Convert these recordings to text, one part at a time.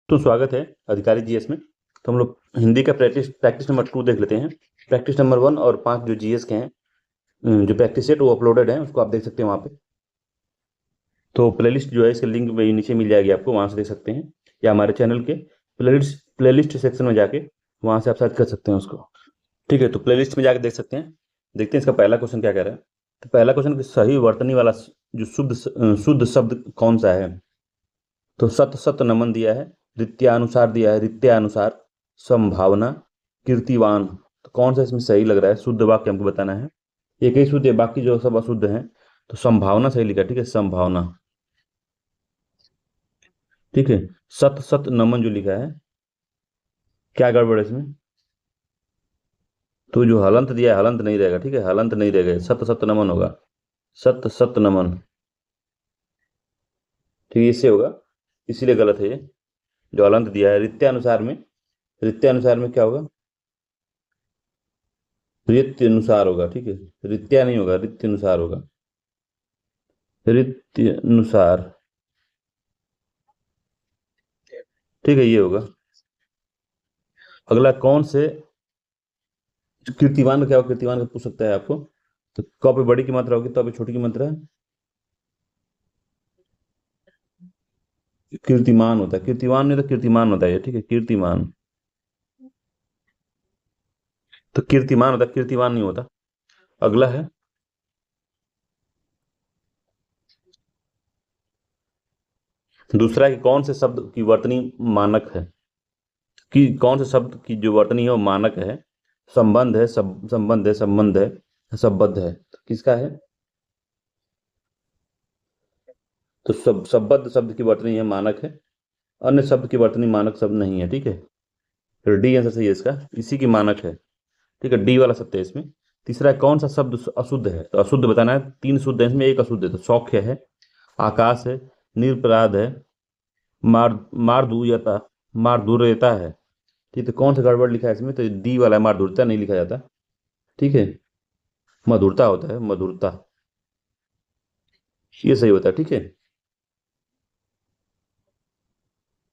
तो स्वागत है अधिकारी जीएस में। तो हम लोग हिंदी का प्रैक्टिस नंबर 2 देख लेते हैं। प्रैक्टिस नंबर 1 और 5 जो जीएस के हैं, जो प्रैक्टिस सेट वो अपलोडेड है, उसको आप देख सकते हैं वहाँ पे। तो प्लेलिस्ट जो है इसके लिंक में नीचे मिल जाएगी आपको, वहाँ से देख सकते हैं, या हमारे चैनल के प्लेलिस्ट सेक्शन में जाके वहाँ से आप सर्च कर सकते हैं उसको। ठीक है, तो प्लेलिस्ट में जाके देख सकते हैं। देखते हैं इसका पहला क्वेश्चन क्या कह रहा है। तो पहला क्वेश्चन, सही वर्तनी वाला जो शुद्ध शब्द कौन सा है। तो सत नमन दिया है, रित्यानुसार दिया है, रित्यानुसार, संभावना, कीर्तिवान। तो कौन सा इसमें सही लग रहा है, शुद्ध वाक्य हमको बताना है। एक ही शुद्ध है, बाकी जो सब अशुद्ध हैं। तो संभावना सही लिखा है, ठीक है, संभावना। ठीक है, सत नमन जो लिखा है, क्या गड़बड़ है इसमें। तो जो हलंत दिया है, हलंत नहीं रहेगा, ठीक है, हलंत नहीं रहेगा, सत नमन होगा, सत नमन। ठीक है, इससे होगा, इसीलिए गलत है ये। जो हलंत दिया है रित्यानुसार में, रित्यानुसार में क्या होगा, रित्य अनुसार होगा, ठीक है, रित्या नहीं होगा, रित्य अनुसार होगा, रित्य अनुसार। ठीक है, ये होगा। अगला, कौन से कीर्तिवान का क्या होगा, कीर्तिवान का पूछ सकता है आपको। तो क पे बड़ी की मात्रा होगी, तो पे छोटी की मात्रा है, कीर्तिमान होता है, कीर्तिवान नहीं तो कीर्तिमान होता है ये, ठीक है, कीर्तिमान। तो कीर्तिमान होता है, कीर्तिवान नहीं होता। अगला है, दूसरा है कि कौन से शब्द की वर्तनी मानक है, कि कौन से शब्द की जो वर्तनी है वो मानक है। संबंध है, संबंध है, संबंध है, संबद्ध है। तो किसका है। तो संबद्ध शब्द की वर्तनी है, मानक है। अन्य शब्द की वर्तनी मानक शब्द नहीं है, ठीक है। फिर डी आंसर सही है इसका, इसी की मानक है। ठीक है, डी वाला सत्य है इसमें। तीसरा है, कौन सा शब्द अशुद्ध है। तो अशुद्ध बताना है, 3 शुद्ध है इसमें, एक अशुद्ध है। तो सौख्य है, आकाश है, निरपराध है, मारदूयता, मारदूरयता है। ठीक है, तो कौन सा गड़बड़ लिखा है इसमें। तो डी वाला है, मारदूरता नहीं लिखा जाता, ठीक है, मधुरता होता है, मधुरता, ये सही होता है, ठीक है,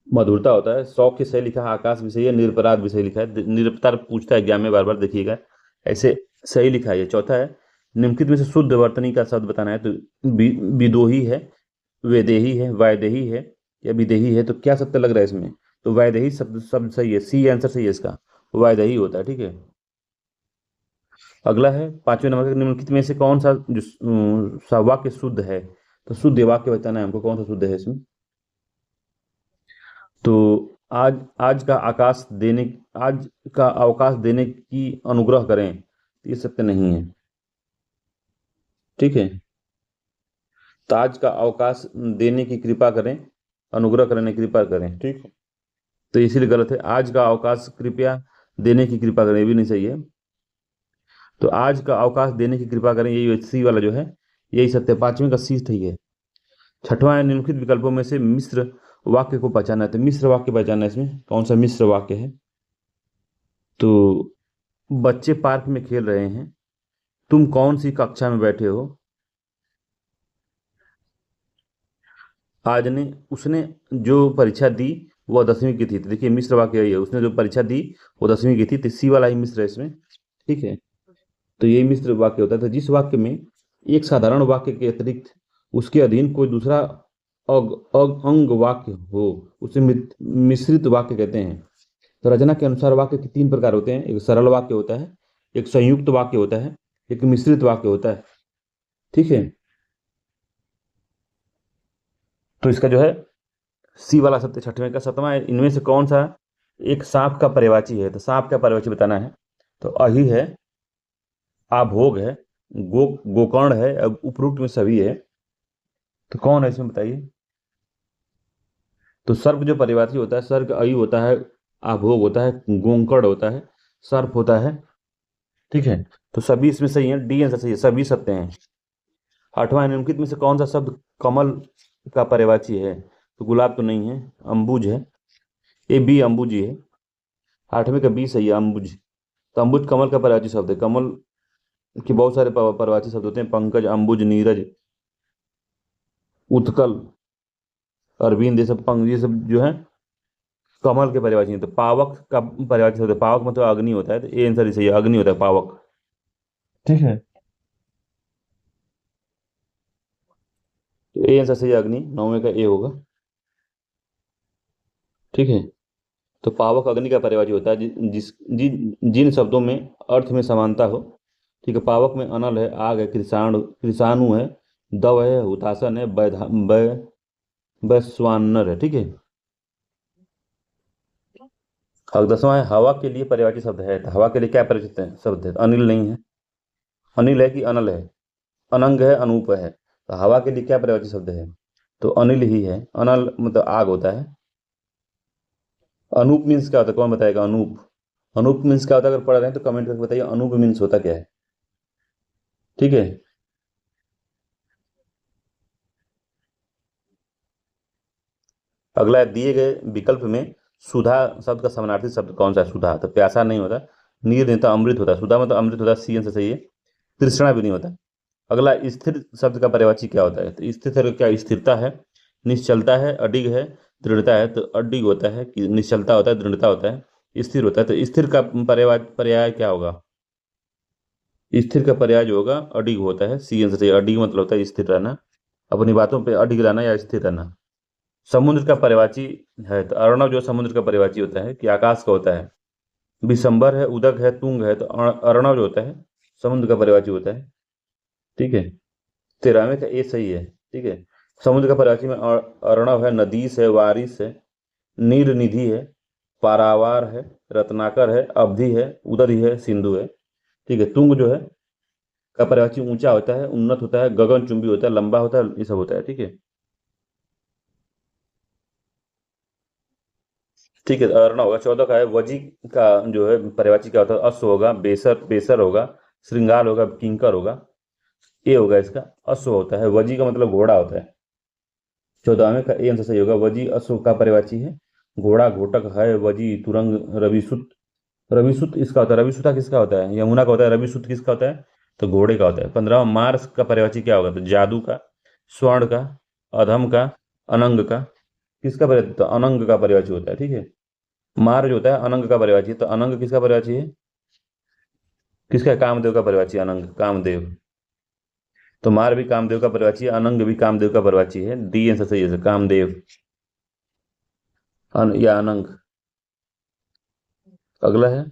मधुरता होता है। सौख्य सही लिखा है, आकाश भी सही है, निरपराध भी सही लिखा है। निरपराध पूछता है एग्जाम में बार बार, देखिएगा ऐसे सही लिखा है ये। चौथा है, निम्नलिखित में से शुद्ध वर्तनी का शब्द बताना है। तो विदोही है, वेदेही है, वायदेही है, या विदेही है। तो क्या सत्य लग रहा है इसमें। तो वायदेही शब्द शब्द सही है, सी आंसर सही है इसका, वायदेही होता है, ठीक है। अगला है 5वें नंबर का, निम्नलिखित में से कौन सा जो वाक्य शुद्ध है। तो शुद्ध वाक्य बताना है हमको, कौन सा शुद्ध है इसमें। तो आज आज का आकाश देने आज का अवकाश देने की अनुग्रह करें, ये सत्य नहीं है, ठीक है। तो आज का अवकाश देने की कृपा करें, अनुग्रह करने की कृपा करें, ठीक है। तो इसीलिए गलत है, आज का अवकाश कृपया देने की कृपा करें, ये भी नहीं सही है। तो आज का अवकाश देने की कृपा करें, यही सी वाला जो है, यही सत्य है। 5वें का सी सही है। छठवां है, निम्नलिखित विकल्पों में से मिश्र वाक्य को पहचाना है। तो मिश्र वाक्य पहचाना है, इसमें कौन सा मिश्र वाक्य है। तो बच्चे पार्क में खेल रहे हैं, तुम कौन सी कक्षा में बैठे हो। आज ने उसने जो परीक्षा दी वह 10वीं की थी। तो देखिए मिश्र वाक्य यही है, उसने जो परीक्षा दी वो 10वीं की थी, तो सी वाला ही मिश्र है इसमें, ठीक है। तो यही मिश्र वाक्य होता है। तो जिस वाक्य में एक साधारण वाक्य के अतिरिक्त उसके अधीन कोई दूसरा अंग वाक्य हो, उसे मिश्रित वाक्य कहते हैं। तो रचना के अनुसार वाक्य के 3 प्रकार होते हैं, एक सरल वाक्य होता है, एक संयुक्त वाक्य होता है, एक मिश्रित वाक्य होता है, ठीक है। तो इसका जो है सी वाला सत्य 6वें का। 7वां है, इनमें से कौन सा एक सांप का पर्यायवाची है। तो सांप का पर्यायवाची बताना है। तो अहि है, आभोग है, गोकर्ण है, अब उपरोक्त में सभी है। तो कौन है इसमें बताइए। तो सर्प जो पर्यायवाची होता है, सर्प अहि होता है, आभोग होता है, गोकर्ण होता है, सर्प होता है, ठीक है। तो सभी इसमें सही है, डी आंसर सही है, सभी सत्य हैं। 8वां, निम्नलिखित में से कौन सा शब्द कमल का पर्यायवाची है। तो गुलाब तो नहीं है, अंबुज है, ये बी अंबुज ही है। 8वें का बी सही है, अंबुज। तो अंबुज कमल का पर्यायवाची शब्द है। कमल के बहुत सारे पर्यायवाची शब्द होते हैं, पंकज, अंबुज, नीरज, उत्कल, अरविंद, ये सब जो है कमल के पर्यायवाची नहीं, तो पावक का पर्यायवाची शब्द, पावक मतलब अग्नि होता है, तो ए आंसर सही है, अग्नि होता है पावक। ठीक है, तो ए आंसर सही है अग्नि, 9वें का ए होगा। ठीक है, तो पावक अग्नि का पर्यायवाची होता है जिन शब्दों में अर्थ में समानता हो। ठीक है, पावक में अनल है, आग है, कृषाणु है, दव है, हुतासन है, वैश्वानर है। ठीक है, और 10वां है हवा के लिए पर्यायवाची शब्द है, तो हवा के लिए क्या परिचित है शब्द है? अनिल नहीं है, अनिल है कि अनल है? अनंग है, अनूप है, तो हवा के लिए क्या पर्यायवाची शब्द है? तो अनिल ही है। अनल मतलब आग होता है। अनूप मीन्स क्या होता है, कौन बताएगा? अनूप, अनूप मीन्स क्या होता है? अगर पढ़ रहे हैं तो कमेंट करके बताइए अनूप मीन्स होता क्या है। ठीक है, अगला है, दिए गए विकल्प में सुधा शब्द का समानार्थी शब्द कौन सा है? सुधा तो प्यासा नहीं होता, नीर नहीं तो अमृत होता है, सुधा मतलब अमृत होता है, सी आंसर सही है। तृष्णा भी नहीं होता। अगला, स्थिर शब्द का पर्यायवाची क्या होता है? तो स्थिर शब्द क्या? स्थिरता है, निश्चलता है, अडिग है, दृढ़ता है। तो अडिग होता है कि निश्चलता होता है, दृढ़ता होता है, स्थिर होता है। तो स्थिर का पर्याय क्या होगा? स्थिर का पर्याय जो होगा अडिग होता है, सी आंसर सही है। अडिग मतलब होता है स्थिर रहना, अपनी बातों पे अडिग रहना या स्थिर रहना। समुद्र का पर्यायवाची है, तो अर्णव जो समुद्र का पर्यायवाची होता है कि आकाश का होता है। विशंबर है, उदक है, तुंग है, तो अर्णव जो होता है समुद्र का पर्यायवाची होता है। ठीक है, 13वें का ए सही है। ठीक है, समुद्र का पर्यायवाची में अर्णव है, नदीस है, वारिस है, नीर निधि है, पारावार है, रत्नाकर है, अवधि है, उदरी है, सिंधु है। ठीक है, तुंग जो है का पर्यायवाची ऊंचा होता है, उन्नत होता है, गगनचुंबी होता है, लंबा होता है, ये सब होता है। ठीक है, ठीक है, अर्णव होगा। 14 का है, वजी का जो है पर्यायवाची क्या होता है? अश्व होगा, बेसर बेसर होगा, श्रृंगार होगा, किंकर होगा। ये होगा इसका, अश्व होता है, वजी का मतलब घोड़ा होता है। 14वें का ए आंसर सही होगा, वजी अश्व का पर्यायवाची है। घोड़ा, घोटक है, वजी, तुरंग, रविसुत। रविसुत इसका होता है। रविसुता किसका होता है? यमुना का होता है। रविसुत किसका होता है? तो घोड़े का होता है। 15वां, मार्स का पर्यायवाची क्या होगा? तो जादू का, स्वर्ण का, अधम का, अनंग का। किसका पर्याय? तो अनंग का पर्यायवाची होता है। ठीक है, मार जो होता है अनंग का पर्यायवाची है, तो अनंग किसका पर्यायवाची है? किसका है? कामदेव का पर्यायवाची, अनंग, कामदेव। तो मार भी कामदेव का पर्यायवाची है, अनंग भी कामदेव का पर्यायवाची है। डी आंसर सही है, कामदेव या अनंग। अगला है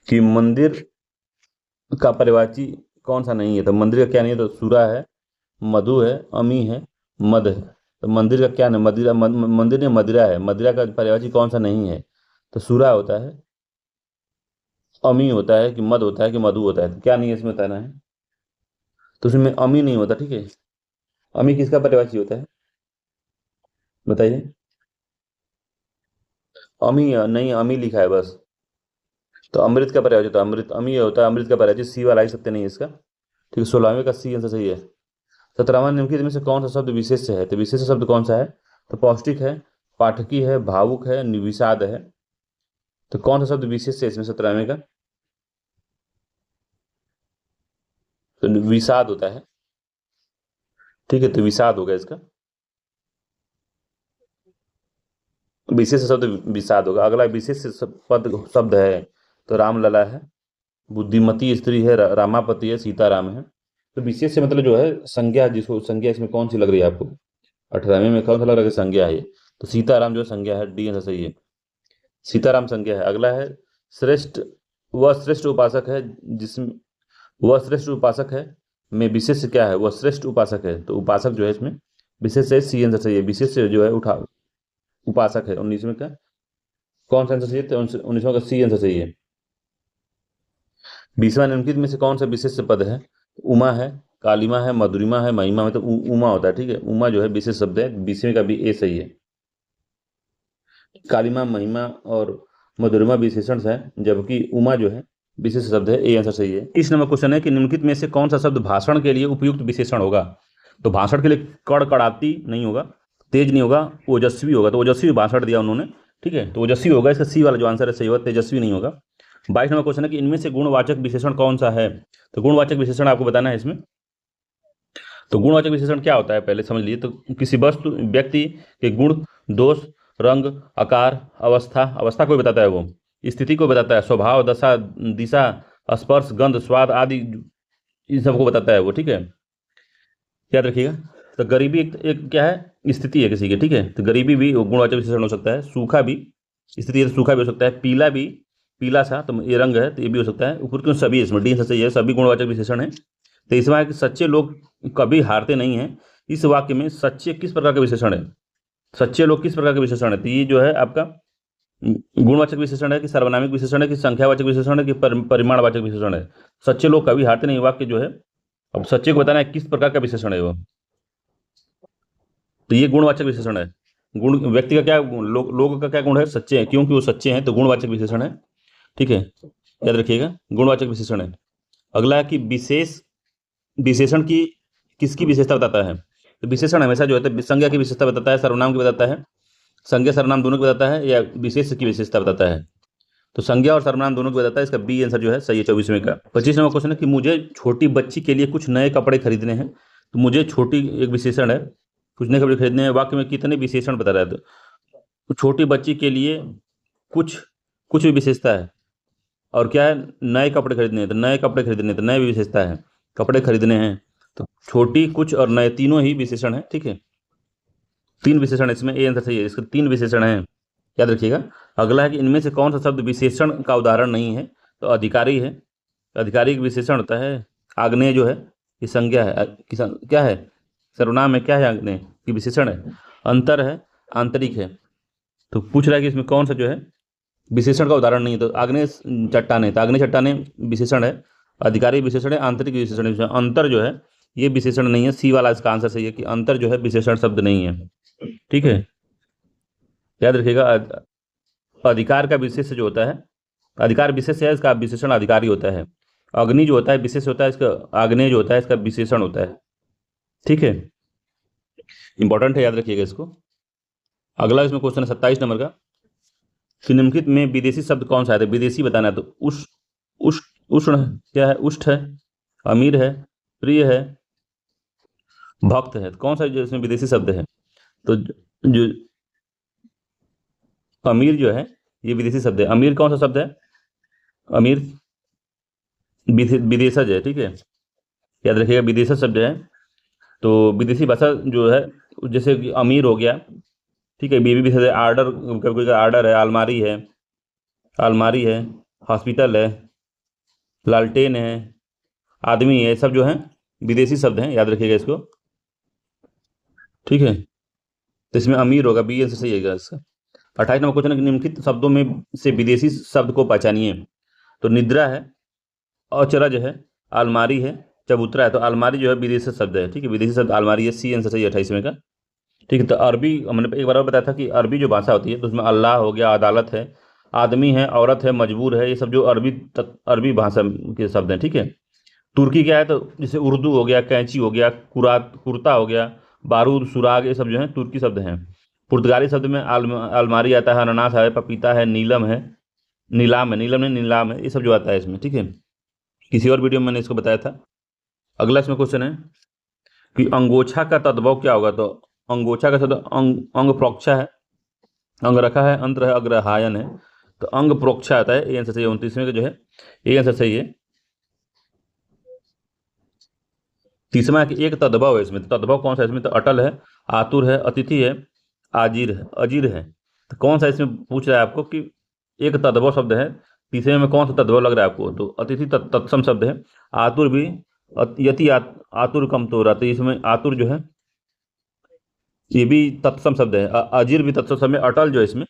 कि मंदिर का पर्यायवाची कौन सा नहीं है? तो मंदिर का क्या नहीं है? तो सुरा है, मधु है, अमी है, मद है। तो मंदिर का क्या नहीं? मदिरा, मंदिर ने मदिरा है। मदिरा का पर्यायवाची कौन सा नहीं है? तो सुरा होता है, अमी होता है, कि मद होता है, कि मधु होता है। तो क्या नहीं है इसमें बताना है? तो उसमें अमी नहीं होता। ठीक है, अमी किसका पर्यायवाची होता है बताइए? अमी नहीं, अमी लिखा है बस। तो अमृत का पर्यायवाची होता है, अमृत, अमी होता है अमृत का पर्यायवाची। सी वाला ही सत्य नहीं है इसका। ठीक है, 16वें का सी आंसर सही है। 17वां, निम्नलिखित में से कौन सा शब्द विशेष है? तो विशेष शब्द कौन सा है? तो पौष्टिक है, पाठकी है, भावुक है, विषाद है। तो कौन सा शब्द विशेष है इसमें 17वें का? तो विषाद होता है। ठीक है, तो विषाद होगा इसका, विशेष शब्द विषाद होगा। अगला विशेष पद शब्द है, तो रामलला है, बुद्धिमती स्त्री है, रामापति है, सीताराम है। तो विशेष से मतलब जो है संज्ञा, जिसको संज्ञा इसमें कौन सी लग रही है आपको? 18वें में कौन सा लग रहा है कि संज्ञा है ये? तो सीताराम जो है संज्ञा है, डी आंसर सही है, सीताराम संज्ञा है। अगला है, श्रेष्ठ, वह श्रेष्ठ उपासक है जिसमें, वह श्रेष्ठ उपासक है में विशेष क्या है? वह श्रेष्ठ उपासक है, तो उपासक जो है इसमें विशेष है, सी आंसर सही है। विशेष जो है उठा उपासक है। 19वें का कौन सा आंसर सही है? तो 19वां का सी आंसर सही है। 20वां, निम्नलिखित में से कौन सा विशेष पद है? उमा है, कालिमा है, मधुरिमा है, महिमा में तो उमा होता है। ठीक है, उमा जो है विशेष शब्द है। 20वें का भी ए सही है। कालिमा, महिमा और मधुरिमा विशेषण है, जबकि उमा जो है विशेष शब्द है। ए आंसर सही है। इस नंबर क्वेश्चन है कि निम्नलिखित में से कौन सा शब्द भाषण के लिए उपयुक्त विशेषण होगा? तो भाषण के लिए कड़कड़ाती नहीं होगा, तेज नहीं होगा, ओजस्वी होगा। तो ओजस्वी भाषण दिया उन्होंने। ठीक है, तो ओजस्वी होगा, इसका सी वाला जो आंसर है सही होगा, तेजस्वी नहीं होगा। 22 नंबर क्वेश्चन है कि इनमें से गुणवाचक विशेषण कौन सा है? तो गुणवाचक विशेषण आपको बताना है इसमें। तो गुणवाचक विशेषण क्या होता है पहले समझ लीजिए। तो किसी वस्तु, व्यक्ति के गुण, दोष रंग, आकार, अवस्था, अवस्था को बताता है वो, स्थिति को बताता है, स्वभाव, दशा, दिशा, स्पर्श, गंध, स्वाद आदि इन सबको बताता है वो, ठीक है, याद रखिएगा। तो गरीबी एक क्या है, स्थिति है किसी की, ठीक है, तो गरीबी भी गुणवाचक विशेषण हो सकता है। सूखा भी स्थिति है तो सूखा भी हो सकता है। पीला भी, पीला सा तो ये रंग है तो ये भी हो सकता है। ऊपर क्यों सभी, इसमें डी सही है, सभी गुणवाचक विशेषण है। तो इस बार सच्चे लोग कभी हारते नहीं हैं, इस वाक्य में सच्चे किस प्रकार का विशेषण है, सच्चे लोग किस प्रकार का विशेषण है, तो ये जो है आपका गुणवाचक विशेषण है कि सर्वनामिक विशेषण है कि संख्यावाचक विशेषण है कि परिमाणवाचक विशेषण है। सच्चे लोग कभी हारते नहीं वाक्य जो है। अब सच्चे को बताना है किस प्रकार का विशेषण है वो, तो ये गुणवाचक विशेषण है। गुण व्यक्ति का क्या लोगों का क्या गुण है, सच्चे हैं, क्योंकि वो सच्चे हैं तो गुणवाचक विशेषण है, ठीक है, याद रखिएगा, गुणवाचक विशेषण है। अगला है कि विशेष विशेषण की किसकी विशेषता बताता है, तो विशेषण हमेशा जो है संज्ञा की विशेषता बताता है, सर्वनाम की बताता है, संज्ञा सर्वनाम दोनों की बताता है, या विशेष की विशेषता बताता है। तो संज्ञा और सर्वनाम दोनों की बताता है, इसका बी आंसर जो है सही है 24वें का। 25 नंबर क्वेश्चन है कि मुझे छोटी बच्ची के लिए कुछ नए कपड़े खरीदने हैं, तो मुझे छोटी एक विशेषण है, कुछ नए कपड़े खरीदने हैं, वाक्य में कितने विशेषण बता रहा है, तो छोटी बच्ची के लिए कुछ कुछ भी विशेषता है, और क्या है, नए कपड़े खरीदने हैं तो नए कपड़े खरीदने हैं तो नए भी विशेषता है, कपड़े खरीदने हैं, तो छोटी, कुछ और नए तीनों ही विशेषण है, ठीक है, तीन विशेषण है इसमें, ए आंसर सही है, इसके तीन विशेषण है, याद रखिएगा। अगला है कि इनमें से कौन सा शब्द विशेषण का उदाहरण नहीं है, तो अधिकारी है, अधिकारी एक विशेषण होता है। आग्नेय जो है ये संज्ञा है, क्या है, सर्वनाम है, क्या है, आग्नेय की विशेषण है। अंतर है, आंतरिक है, तो पूछ रहा है कि इसमें कौन सा जो है विशेषण का उदाहरण नहीं है, तो आग्नेय चट्टाने, तो आग्नेय चट्टाने विशेषण है, अधिकारी विशेषण है, आंतरिक विशेषण है। अंतर जो है ये विशेषण नहीं है, सी वाला इसका आंसर सही है कि अंतर जो है विशेषण शब्द नहीं है, ठीक है, याद रखिएगा। अधिकार का विशेष जो होता है, अधिकार विशेष है, इसका विशेषण अधिकारी होता है। अग्नि जो होता है विशेष होता है, इसका आग्नेय जो होता है इसका विशेषण होता है, ठीक है, इंपॉर्टेंट है, याद रखिएगा इसको। अगला इसमें क्वेश्चन है 27 नंबर का, निम्नलिखित में विदेशी शब्द कौन सा है, तो विदेशी बताना है, तो उष्ण क्या है, उष्ट है, अमीर है, प्रिय है, भक्त है, तो कौन सा जो इसमें विदेशी शब्द है, तो जो अमीर जो है ये विदेशी शब्द है। अमीर कौन सा शब्द है, अमीर विदेशज है, ठीक है, याद रखिएगा, विदेशज शब्द है। तो विदेशी भाषा जो है, जैसे कि अमीर हो गया, ठीक है, बीवी भी शब्द है, आर्डर, कभी का आर्डर है, अलमारी है, अलमारी है, हॉस्पिटल है, लालटेन है, आदमी है, सब जो है विदेशी शब्द हैं, याद रखिएगा इसको, ठीक है, तो इसमें अमीर होगा, बी आंसर सही है इसका। 28 नंबर क्वेश्चन है, निम्नलिखित शब्दों में से विदेशी शब्द को पहचानिए, तो निद्रा है, अचरज है, अलमारी है, चबूतरा है, तो अलमारी जो है विदेशी शब्द है, ठीक है, विदेशी शब्द अलमारी है, सी आंसर सही है 28वें का, ठीक है। तो अरबी, हमने एक बार और बताया था कि अरबी जो भाषा होती है तो उसमें अल्लाह हो गया, अदालत है, आदमी है, औरत है, मजबूर है, ये सब जो अरबी भाषा के शब्द हैं, ठीक है। तुर्की क्या है, तो जैसे उर्दू हो गया, कैंची हो गया, कुर्ता हो गया, बारूद, सुराग, ये सब जो है तुर्की शब्द हैं। पुर्तगाली शब्द में अलमारी आता है, अनानास है, पपीता है, नीलम है, नीलाम है, नीलम नहीं नीलाम है, ये सब जो आता है इसमें, ठीक है, किसी और वीडियो में मैंने इसको बताया था। अगला इसमें क्वेश्चन है कि अंगोछा का तद्भव क्या होगा, तो अंगोछा का शब्द अंग प्रोक्षा है, अंग रखा है, अंतर है, अग्रहायन है, तो अंग प्रोक्षा आता है, ये आंसर सही है 29वें का जो है, ये आंसर सही है। तीसरा कि एक तद्भव है इसमें, तो तद्भव कौन सा है इसमें, तो अटल है, आतुर है, अतिथि है, अजीर है, तो कौन सा इसमें पूछ रहा है आपको कि एक तद्भव शब्द है, तीसरे में कौन सा तद्भव लग रहा है आपको, तो अतिथि तत्सम शब्द है, आतुर भी यति आतुर कम तो रहते, इसमें आतुर जो है ये भी तत्सम शब्द है, अजीर भी तत्सम शब्द है, अटल जो है इसमें,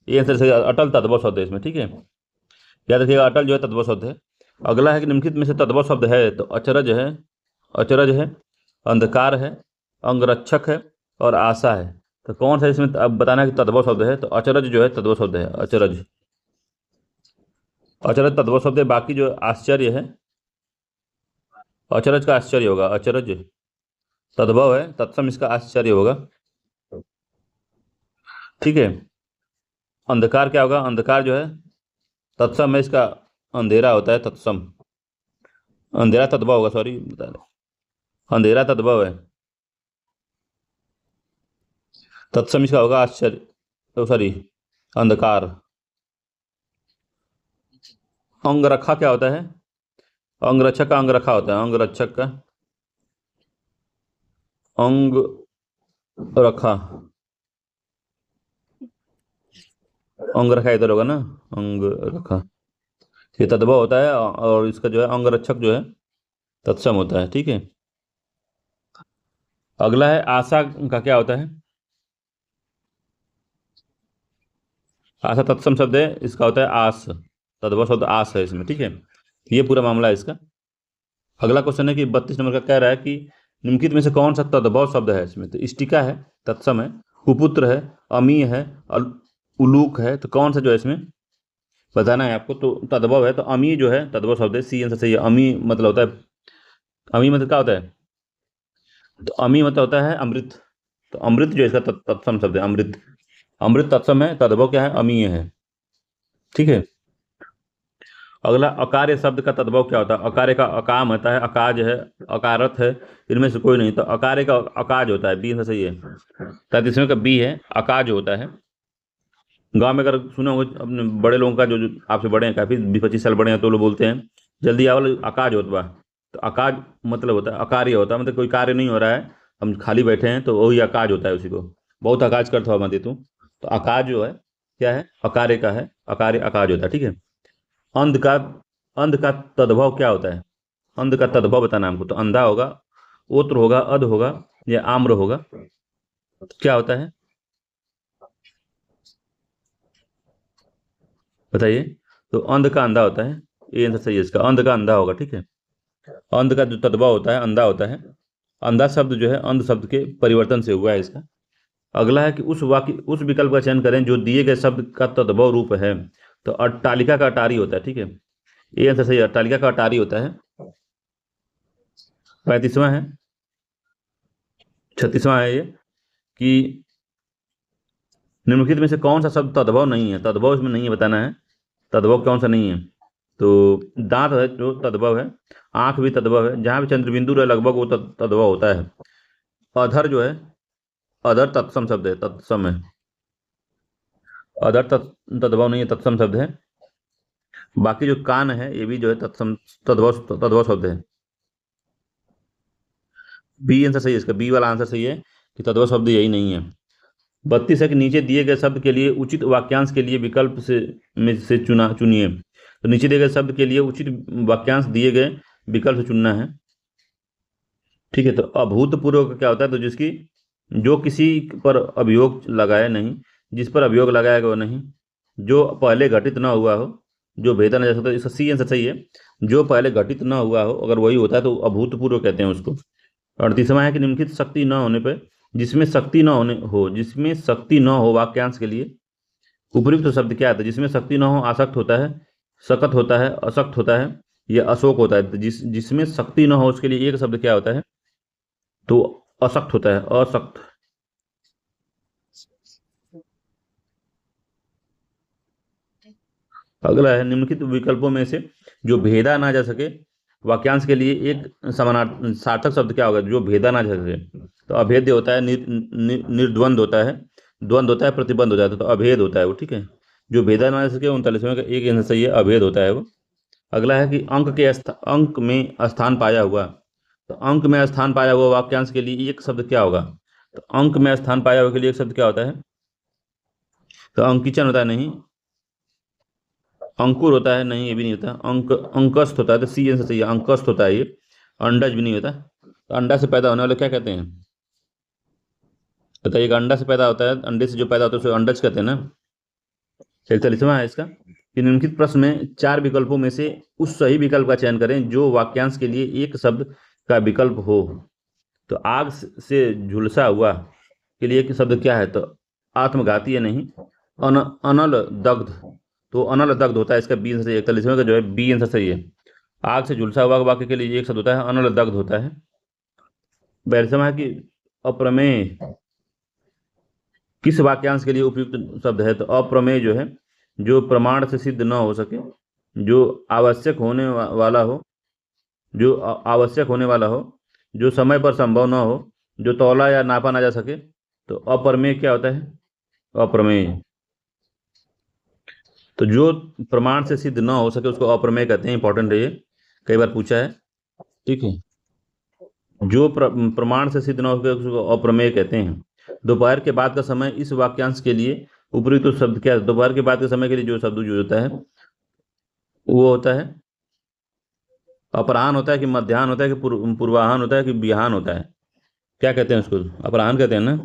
ये आंसर से अटल तद्भव शब्द है इसमें, ठीक है, याद रखिएगा, अटल जो है तद्भव शब्द है। अगला है कि निम्नलिखित में से तद्भव शब्द है, तो अचरज है, अंधकार है, अंगरक्षक है, और आशा है, तो कौन सा इसमें अब बताना है कि तद्भव शब्द है, तो अचरज जो है तद्भव शब्द है, अचरज अचरज तद्भव शब्द है। बाकी जो आश्चर्य है, अचरज का आश्चर्य होगा, अचरज तद्भव है, तत्सम इसका आश्चर्य होगा, ठीक है। अंधकार क्या होगा, अंधकार जो है तत्सम है, इसका अंधेरा होता है, तत्सम, अंधेरा तद्भव होगा, सॉरी बता रहे, अंधेरा तद्भव है, तत्सम इसका होगा आश्चर्य, तो सॉरी, अंधकार। अंगरखा क्या होता है? अंगरक्षक का अंगरखा होता है, अंगरक्षक का अंग रखा। अंग रखा इधर होगा ना, अंग रखा। ये तद्भव होता है, और इसका जो है अंगरक्षक जो है तत्सम होता है, ठीक है। अगला है आशा का क्या होता है? आशा तत्सम शब्द है, इसका होता है आस। तद्भव शब्द आस है इसमें, ठीक है। ये पूरा मामला है इसका। अगला क्वेश्चन है कि 32 नंबर का कह रहा है कि निम्नलिखित में से कौन सा तद्भव शब्द है इसमें? तो इष्टिका है, तत्सम है, कुपुत्र है, अमीय है, उलूक है। तो कौन सा जो है इसमें बताना है आपको। तो तद्भव है, तो अमी जो है तद्भव शब्द है, सी आंसर सही है। अमी मतलब होता है, अमी मतलब क्या होता है? तो अमी मतलब होता है अमृत। तो अमृत जो है इसका तत्सम शब्द है, अमृत। अमृत तत्सम है, तद्भव क्या है? अमीय है, ठीक है। अगला अकार्य शब्द का तद्भव क्या होता है? अकार्य का अकाम होता है, अकाज है, अकारत है, इनमें से कोई नहीं। तो अकार्य का अकाज होता है, बी आंसर सही है। 33वें का बी है, अकाज होता है। गांव में अगर सुने होंगे अपने बड़े लोगों का, जो आपसे बड़े हैं, काफी 20-25 साल बड़े हैं, तो लोग बोलते हैं जल्दी आओ, अकाज होता बा। तो अकाज मतलब होता है अकार्य होता है, मतलब कोई कार्य नहीं हो रहा है, हम खाली बैठे हैं, तो वही अकाज होता है उसी को। बहुत अकाज करता हुआ मत तू। तो अकाज जो है क्या है? अकार्य का है, अकार्य अकाज होता है, ठीक है। अंध का, अंध का तद्भव क्या होता है? अंध का तद्भव बताना हमको। तो अंधा होगा, ओत्र होगा, अध होगा, या आम्र होगा। तो क्या होता है बताइए। तो अंध का अंधा होता है, ये आंसर सही है इसका, अंध का अंधा होगा, ठीक है। अंध का जो तद्भव होता है अंधा होता है। अंधा शब्द जो है अंध शब्द के परिवर्तन से हुआ है इसका। अगला है कि उस वाक्य, उस विकल्प का चयन करें जो दिए गए शब्द का तद्भव रूप है। तो अट्टालिका का अटारी होता है, ठीक है। ये आंसर सही है, अट्टालिका का अटारी होता है। 35वां है, 36वां है ये कि निम्नलिखित में से कौन सा शब्द तद्भव नहीं है? तद्भव इसमें नहीं है, बताना है तद्भव कौन सा नहीं है। तो दांत है जो तद्भव है, आंख भी तद्भव है, जहां भी चंद्रबिंदु रहे लगभग वो तद्भव होता है। अधर जो है, अधर तत्सम शब्द है, तत्सम है। अधर तद्भव नहीं है, तत्सम शब्द है। बाकी जो कान है ये भी जो है तत्सम, तद्भव तद्भव शब्द है। बी आंसर सही है इसका, बी वाला आंसर सही है कि तद्भव शब्द यही नहीं है। 32 है कि नीचे दिए गए शब्द के लिए उचित वाक्यांश के लिए विकल्प से में से चुनिए। तो नीचे दिए गए शब्द के लिए उचित वाक्यांश दिए गए विकल्प से चुनना है, ठीक है। तो अभूतपूर्व का क्या होता है? तो जिसकी, जो किसी पर अभियोग लगाए नहीं, जिस पर अभियोग लगाया गया नहीं, जो पहले घटित ना हुआ हो, जो भेदा न जा सकता। इसका सी आंसर सही है, जो पहले घटित ना हुआ हो, अगर वही होता है तो अभूतपूर्व कहते हैं उसको। 38वां है कि निम्नलिखित शक्ति न होने पर, जिसमें शक्ति न होने हो, जिसमें शक्ति न हो वाक्यांश के लिए उपयुक्त तो शब्द क्या आता है? जिसमें शक्ति न हो आसक्त होता है, सकत होता है, अशक्त होता है, या अशोक होता है। तो जिसमें शक्ति न हो उसके लिए एक शब्द क्या होता है? तो अशक्त होता है, अशक्त। अगला है निम्नलिखित विकल्पों में से जो भेदा ना जा सके वाक्यांश के लिए एक समानार्थक सार्थक शब्द क्या होगा? जो भेदा ना जा सके। तो अभेद्य होता है, निर्द्वंद होता है, द्वंद होता है, प्रतिबंध होता है। तो अभेद होता है वो, ठीक है। जो भेदा ना जा सके 39वें का एक आंसर सही है, अभेद होता है वो। अगला है कि अंक में स्थान पाया हुआ। तो अंक में स्थान पाया हुआ वाक्यांश के लिए एक शब्द क्या होगा? तो अंक में स्थान पाया हुआ के लिए एक शब्द क्या होता है? तो अंकिचन होता है, नहीं। अंकुर होता है, नहीं, ये भी नहीं होता। अंकस्थ होता है, तो सी आंसर सही है, अंकस्थ होता है ये। अंडज भी नहीं होता। तो अंडा से पैदा होने वाले क्या कहते हैं बताइएगा? अंडा से पैदा होता है, अंडे से जो पैदा होता है उसे अंडज कहते हैं ना। 41वां है इसका कि निम्नलिखित प्रश्न में चार विकल्पों में से उस सही विकल्प का चयन करें जो वाक्यांश के लिए एक शब्द का विकल्प हो। तो आग से झुलसा हुआ के लिए एक शब्द क्या है? तो आत्मघाती है, नहीं। अनल दग्ध, तो अनल दग्ध होता है, इसका बी आंसर सही है। 41वें का जो है बी आंसर सही है। आग से झुलसा हुआ वाक्य के लिए एक शब्द होता है, अनल दग्ध होता है। 42वां है कि अप्रमेय किस वाक्यांश के लिए उपयुक्त शब्द है? तो अप्रमेय जो है जो प्रमाण से सिद्ध न हो सके, जो आवश्यक होने वाला हो, जो आवश्यक होने वाला हो, जो समय पर संभव न हो, जो तौला या नापा ना जा सके। तो अप्रमेय क्या होता है? अप्रमेय। तो जो प्रमाण से सिद्ध ना हो सके उसको अप्रमेय कहते हैं। इंपॉर्टेंट है ये, कई बार पूछा है। ठीक है, जो प्रमाण से सिद्ध ना हो सके उसको अप्रमेय कहते हैं। दोपहर के बाद का समय इस वाक्यांश के लिए उपयुक्त तो शब्द क्या है? दोपहर के बाद के समय के लिए जो शब्द यूज होता है वो होता है अपराह्न होता है कि मध्याह्न होता है कि पूर्वाह्न होता है कि बिहान होता है? क्या कहते हैं उसको? अपराह्न कहते हैं ना।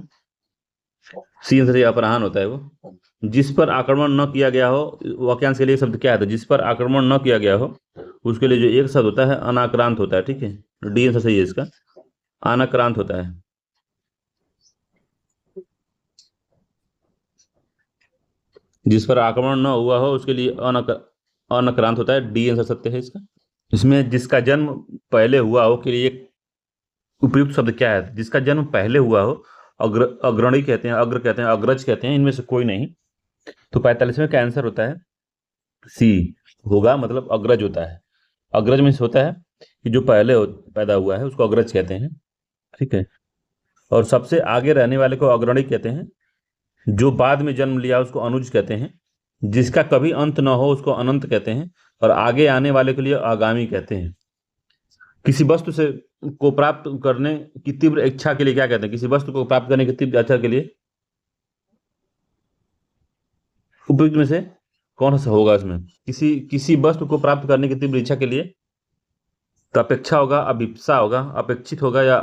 सी आंसर अपराह्न होता है वो। जिस पर आक्रमण न किया गया हो, वाक्यांश के लिए शब्द क्या है? तो जिस पर आक्रमण न किया गया हो उसके लिए जो एक शब्द होता है अनाक्रांत होता है। ठीक है, डी आंसर सही है इसका, अनाक्रांत होता है। जिस पर आक्रमण न हुआ हो उसके लिए अनक्रांत होता है। डी आंसर सत्य है इसका। इसमें जिसका जन्म पहले हुआ हो के लिए एक उपयुक्त शब्द क्या है? जिसका जन्म पहले हुआ हो, अग्रणी कहते हैं, अग्र कहते हैं, अग्रज कहते हैं, इनमें से कोई नहीं। तो 45वें का आंसर होता है सी होगा, मतलब अग्रज होता है। अग्रज में होता है कि जो पहले पैदा हुआ है उसको अग्रज कहते हैं। ठीक है, और सबसे आगे रहने वाले को अग्रणी कहते हैं। जो बाद में जन्म लिया उसको अनुज कहते हैं। जिसका कभी अंत न हो उसको अनंत कहते हैं। और आगे आने वाले के लिए आगामी कहते हैं। किसी वस्तु से को प्राप्त करने की तीव्र इच्छा के लिए क्या कहते हैं? किसी वस्तु को प्राप्त करने की तीव्र इच्छा के लिए उपयुक्त में से कौन सा होगा इसमें? किसी किसी वस्तु को प्राप्त करने की तीव्र इच्छा के लिए तो अपेक्षा होगा, अभिप्सा होगा, अपेक्षित होगा, या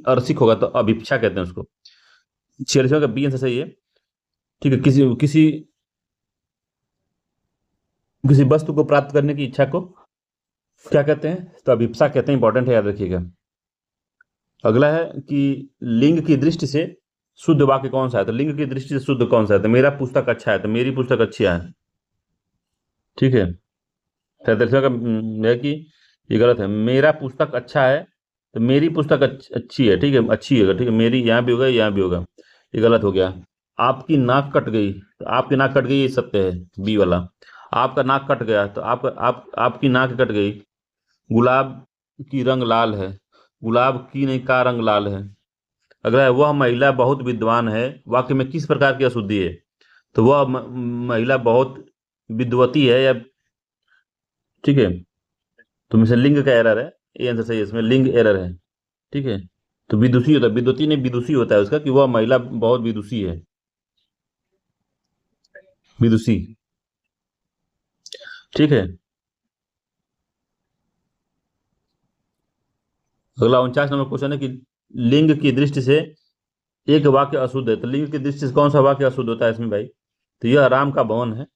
अर्सिक होगा तो अभिप्सा कहते हैं उसको। 46 का बी आंसर सही है। ठीक है, किसी किसी किसी वस्तु को प्राप्त करने की इच्छा को क्या कहते हैं? तो अभिप्सा कहते हैं। इंपॉर्टेंट है, याद रखिएगा। अगला है कि लिंग की दृष्टि से शुद्ध वाक्य कौन सा है? तो लिंग की दृष्टि से शुद्ध कौन सा है? तो मेरा पुस्तक अच्छा है, तो मेरी पुस्तक अच्छी है। ठीक है, 43 का है कि ये गलत है। मेरा पुस्तक अच्छा है तो मेरी पुस्तक अच्छी है। ठीक है, अच्छी है। ठीक है, मेरी यहाँ भी होगा, यहाँ भी होगा, ये गलत हो गया। आपकी नाक कट गई तो आपकी नाक कट गई, ये सत्य है, बी वाला। आपका नाक कट गया तो आपकी नाक कट गई। गुलाब की रंग लाल है, गुलाब की नहीं का रंग लाल है। अगला है वह महिला बहुत विद्वान है। वाक्य में किस प्रकार की अशुद्धि है? तो वह महिला बहुत विद्वती है, या ठीक है, तो मिसे लिंग का एरर है, ये आंसर सही है, इसमें लिंग एरर है। ठीक है, तो विदुषी होता है, विद्वती नहीं विदुषी होता है उसका, कि वह महिला बहुत विदुषी है, विदुषी। ठीक है, अगला 49 नंबर क्वेश्चन है कि लिंग की दृष्टि से एक वाक्य अशुद्ध है। तो लिंग की दृष्टि से कौन सा वाक्य अशुद्ध होता है इसमें भाई? तो यह राम का भवन है,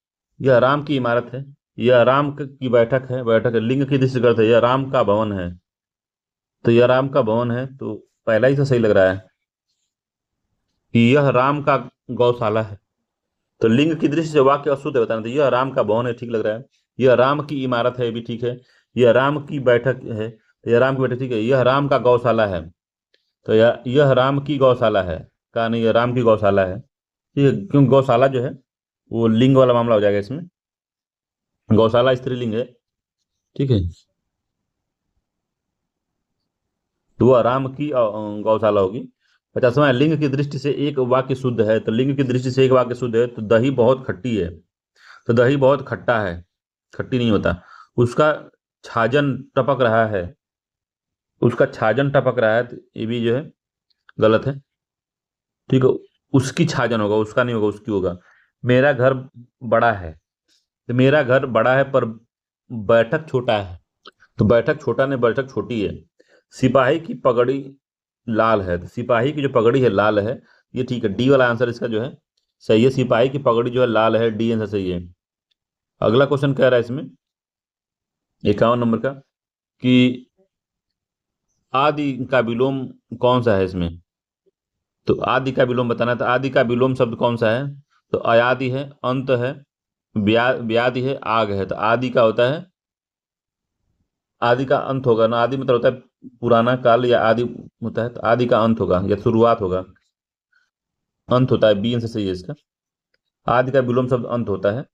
यह राम की इमारत है, यह राम की बैठक है, बैठक है। लिंग की दृष्टि करते यह राम का भवन है, तो यह राम का भवन है, तो पहला ही तो सही लग रहा है कि यह राम का गौशाला है। तो लिंग की दृष्टि से वाक्य अशुद्ध है बताना। तो यह राम का भवन है, ठीक लग रहा है। यह राम की इमारत है, भी ठीक है। यह राम की बैठक है, तो यह राम की बैठक ठीक है। यह राम का गौशाला है, तो यह राम की गौशाला है, कहा नहीं, यह राम की गौशाला है। ठीक है, क्योंकि गौशाला जो है वो लिंग वाला मामला हो जाएगा इसमें। गौशाला स्त्रीलिंग है। ठीक है, तो वह राम की गौशाला होगी। 50वां, लिंग की दृष्टि से एक वाक्य शुद्ध है। तो लिंग की दृष्टि से एक वाक्य शुद्ध है, तो दही बहुत खट्टी है। तो दही बहुत खट्टा है, खट्टी नहीं होता। उसका छाजन टपक रहा है, उसका छाजन टपक रहा है, तो ये भी जो है गलत है। ठीक है, उसकी छाजन होगा, उसका नहीं होगा, उसकी होगा। मेरा घर बड़ा है, तो मेरा घर बड़ा है पर बैठक छोटा है। तो बैठक छोटा नहीं, बैठक छोटी है। सिपाही की पगड़ी लाल है, तो सिपाही की जो पगड़ी है लाल है, ये ठीक है। डी वाला आंसर इसका जो है सही है। सिपाही की पगड़ी जो है लाल है, डी आंसर सही है। अगला क्वेश्चन कह रहा है इसमें 51 नंबर का कि आदि का विलोम कौन सा है इसमें? तो आदि का विलोम बताना है। तो आदि का विलोम शब्द कौन सा है? तो अयादि है, अंत है, व्याधि है, आग है। तो आदि का होता है, आदि का अंत होगा ना। आदि मतलब होता है पुराना काल, या आदि होता है तो आदि का अंत होगा या शुरुआत होगा, अंत होता है। बी आंसर सही है इसका। आदि का विलोम शब्द अंत होता है।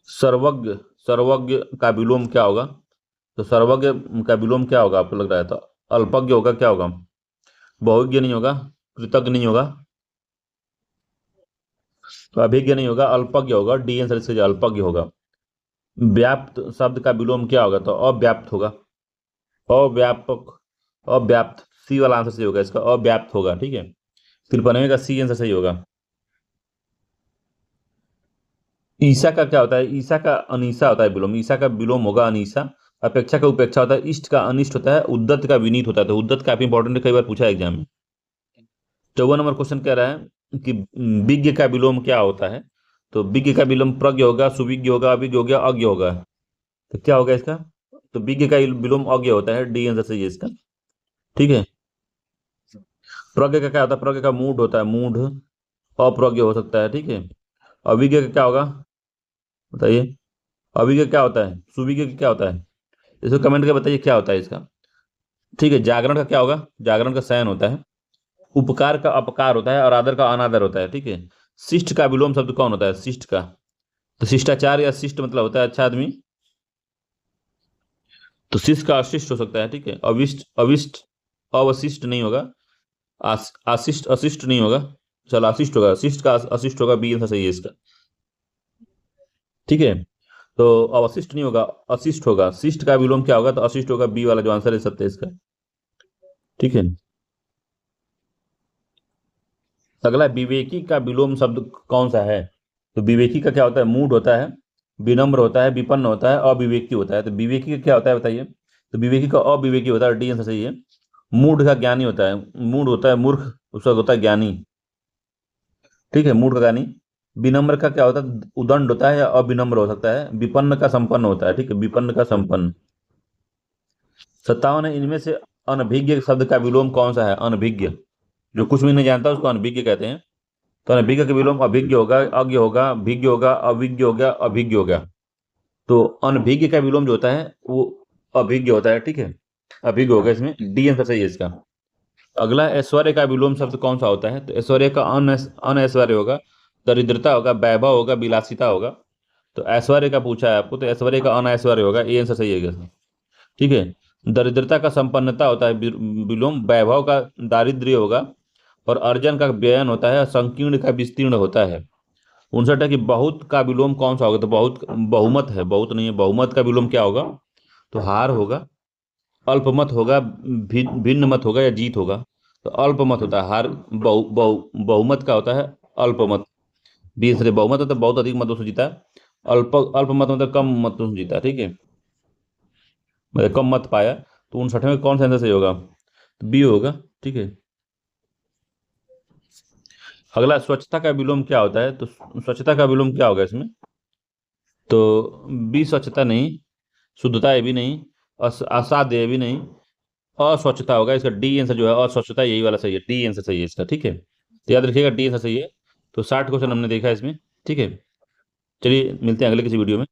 सर्वज्ञ, सर्वज्ञ का विलोम क्या होगा? तो सर्वज्ञ का विलोम क्या होगा आपको लग रहा है? तो अल्पज्ञ होगा, क्या होगा? बहुज्ञ नहीं होगा, कृतज्ञ नहीं होगा। तो अभिज्ञ नहीं होगा, अल्पज्ञ होगा। डी आंसर इसका जो अल्पज्ञ होगा। व्याप्त शब्द का विलोम क्या होगा? तो अव्याप्त होगा। अव्यापक, अव्याप्त, सी वाला आंसर सही होगा इसका, अव्याप्त होगा। ठीक है, 53 का सी आंसर सही होगा। ईसा का क्या होता है? ईसा का अनीसा होता है विलोम। ईसा का विलोम होगा अनीसा। अपेक्षा का उपेक्षा होता है। इष्ट का अनिष्ट होता है। उद्दत का विनीत होता है। तो उद्दत काफी इंपॉर्टेंट है, कई बार पूछा है एग्जाम में। 54 नंबर क्वेश्चन कह रहा है कि विज्ञ का विलोम क्या होता है? तो विज्ञ का विलोम प्रज्ञ होगा, सुविज्ञ होगा, अभिज्ञ होगा, अज्ञ होगा। तो क्या होगा इसका? तो विज्ञ का विलोम अज्ञ होता है। डी आंसर सही है इसका। ठीक है, प्रज्ञ का क्या होता है? प्रज्ञ का मूढ़ होता है, मूढ़, अप्रज्ञ हो सकता है। ठीक है, अविज्ञ का क्या होगा बताइए? अविज्ञ क्या होता है? सुविज्ञ क्या होता है? इसको कमेंट करके बताइए क्या होता है इसका। ठीक है, जागरण का क्या होगा? जागरण का शयन होता है। उपकार का अपकार होता है और आदर का अनादर होता है। ठीक है, शिष्ट का विलोम शब्द कौन होता है? शिष्ट का, तो शिष्टाचार या शिष्ट मतलब होता है अच्छा आदमी। तो शिष्ट का अशिष्ट हो सकता है। ठीक है, अविष्ट, अविष्ट, अवशिष्ट नहीं होगा। आशिष्ट, अशिष्ट नहीं होगा। चलो अशिष्ट होगा, शिष्ट का अशिष्ट होगा। बी आंसर सही है इसका। ठीक है, तो अवशिष्ट नहीं होगा, अशिष्ट होगा। शिष्ट का विलोम क्या होगा? तो अशिष्ट होगा। बी वाला जो आंसर है सत्य है इसका। ठीक है, अगला विवेकी का विलोम शब्द कौन सा है? तो विवेकी का क्या होता है? मूढ़ होता है, विनम्र होता है, विपन्न होता है, अविवेकी होता है। तो विवेकी का क्या होता है बताइए? तो विवेकी का अविवेकी होता है। डी आंसर सही है। मूढ़ का ज्ञानी होता है। मूढ़ होता है मूर्ख, उसका होता है ज्ञानी। ठीक है, मूढ़ का ज्ञानी। विनम्र का क्या होता है? उदंड होता है या अविनम्र हो सकता है। विपन्न का संपन्न होता है। ठीक है, विपन्न का संपन्न। 57 है, इनमें से अनभिज्ञ शब्द का विलोम कौन सा है? अनभिज्ञ, जो कुछ भी नहीं जानता उसको अनभिज्ञ कहते हैं। तो अनभिज्ञ का विलोम अभिज्ञ होगा, अज्ञ होगा, भिज्ञ होगा, अविज्ञ होगा, अभिज्ञ होगा। तो अनभिज्ञ का विलोम जो होता है वो अभिज्ञ होता है। ठीक है, अभिज्ञ होगा इसमें। डी आंसर सही है इसका। अगला ऐश्वर्य का विलोम शब्द कौन सा होता है? तो ऐश्वर्य का अनऐश्वर्य होगा, दरिद्रता होगा, वैभव होगा, विलासिता होगा। तो ऐश्वर्य का पूछा है आपको, तो ऐश्वर्य का अनऐश्वर्य होगा। ये आंसर सही है इसका। ठीक है, दरिद्रता का संपन्नता होता है विलोम। वैभव का दारिद्र्य होगा, और अर्जन का व्ययन होता है। संकीर्ण का विस्तीर्ण होता है। 59 है कि बहुत का विलोम कौन सा होगा? तो बहुत, बहुमत है, बहुत नहीं है। बहुमत का विलोम क्या होगा? तो हार होगा, अल्पमत होगा, भिन्न मत होगा, या जीत होगा। तो अल्पमत होता है हार। बहुमत का होता है अल्पमत। 20 से बहुमत मतलब बहुत अधिक मतों से जीता है। अल्पमत मतलब कम मतों से जीता। ठीक है, मतलब कम मत पाया। तो 59 में कौन सा आंसर सही होगा? तो बी होगा। ठीक है, अगला स्वच्छता का विलोम क्या होता है? तो स्वच्छता का विलोम क्या होगा इसमें? तो बी स्वच्छता नहीं, शुद्धता ये भी नहीं, असाध्य ये भी नहीं, अस्वच्छता होगा इसका। डी आंसर जो है अस्वच्छता, यही वाला सही है। डी आंसर सही है इसका। ठीक है, तो याद रखिएगा डी आंसर सही है। तो 60 क्वेश्चन हमने देखा है इसमें। ठीक है, चलिए मिलते हैं अगले किसी वीडियो में।